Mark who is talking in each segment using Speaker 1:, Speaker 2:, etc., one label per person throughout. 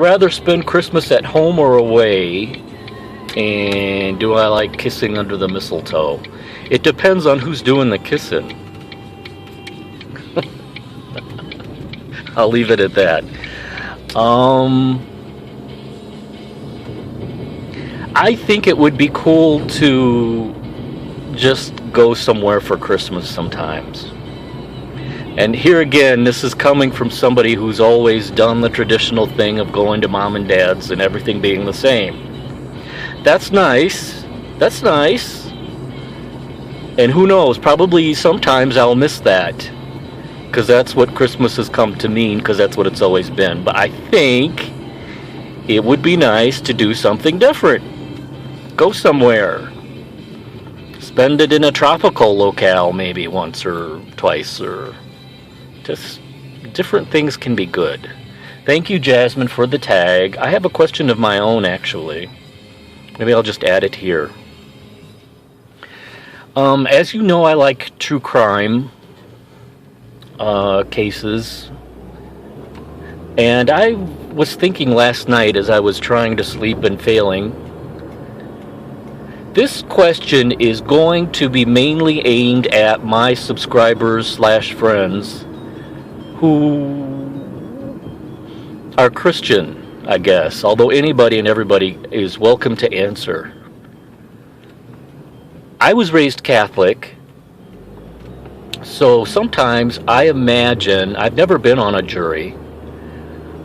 Speaker 1: Rather spend Christmas at home or away? And do I like kissing under the mistletoe? It depends on who's doing the kissing. I'll leave it at that. I think it would be cool to just go somewhere for Christmas sometimes. And here again, this is coming from somebody who's always done the traditional thing of going to mom and dad's and everything being the same. That's nice. That's nice. And who knows, probably sometimes I'll miss that. Because that's what Christmas has come to mean, because that's what it's always been. But I think it would be nice to do something different. Go somewhere. Spend it in a tropical locale maybe once or twice, or just different things can be good. Thank you, Jasmine, for the tag. I have a question of my own, actually. Maybe I'll just add it here. As you know, I like true crime cases. And I was thinking last night as I was trying to sleep and failing, this question is going to be mainly aimed at my subscribers / friends who are Christian, I guess, although anybody and everybody is welcome to answer. I was raised Catholic, so sometimes I imagine, I've never been on a jury,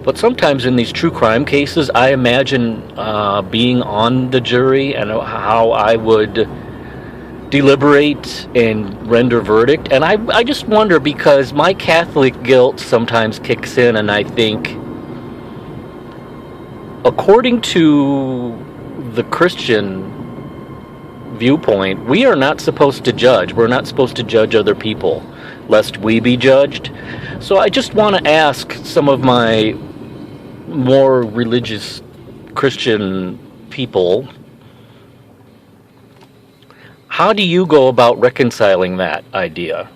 Speaker 1: but sometimes in these true crime cases, I imagine being on the jury and how I would deliberate and render verdict. And I just wonder, because my Catholic guilt sometimes kicks in, and I think, according to the Christian viewpoint, we are not supposed to judge. We're not supposed to judge other people, lest we be judged. So I just want to ask some of my more religious Christian people, how do you go about reconciling that idea?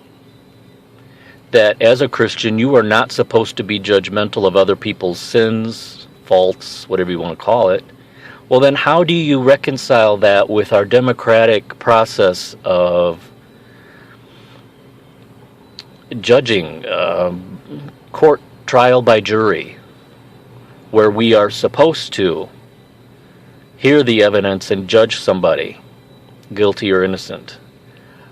Speaker 1: That as a Christian, you are not supposed to be judgmental of other people's sins, faults, whatever you want to call it. Well, then how do you reconcile that with our democratic process of judging, court trial by jury, where we are supposed to hear the evidence and judge somebody, guilty or innocent?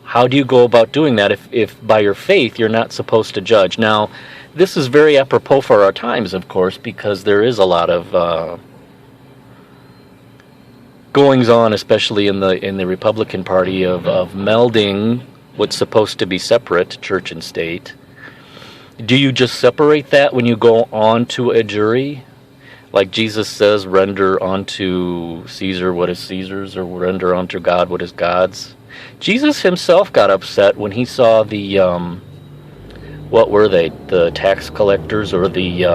Speaker 1: How do you go about doing that if by your faith you're not supposed to judge? Now, this is very apropos for our times, of course, because there is a lot of goings on, especially in the Republican Party, of melding what's supposed to be separate, church and state. Do you just separate that when you go on to a jury? Like Jesus says, render unto Caesar what is Caesar's, or render unto God what is God's. Jesus himself got upset when he saw the, what were they? The tax collectors, or the,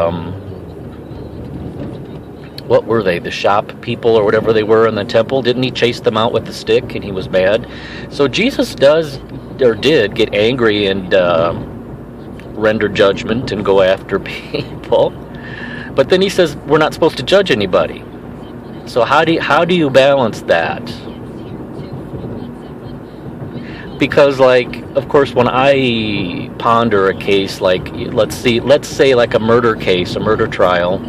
Speaker 1: what were they? The shop people, or whatever they were in the temple. Didn't he chase them out with a stick, and he was mad? So Jesus did get angry and render judgment and go after people. But then he says we're not supposed to judge anybody. So how do you balance that? Because, like, of course, when I ponder a case like, let's say like a murder case, a murder trial,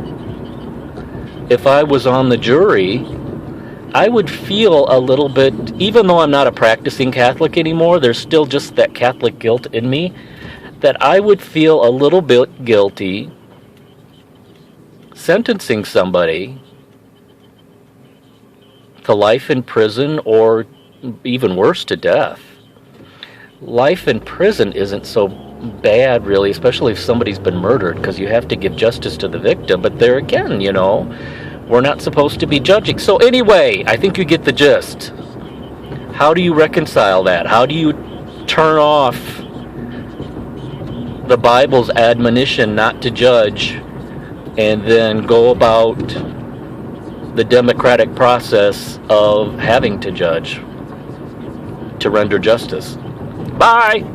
Speaker 1: if I was on the jury, I would feel a little bit, even though I'm not a practicing Catholic anymore, there's still just that Catholic guilt in me, that I would feel a little bit guilty sentencing somebody to life in prison, or even worse, to death. Life in prison isn't so bad, really, especially if somebody's been murdered, because you have to give justice to the victim. But there again, we're not supposed to be judging. So anyway, I think you get the gist. How do you reconcile that? How do you turn off the Bible's admonition not to judge, and then go about the democratic process of having to judge, to render justice? Bye!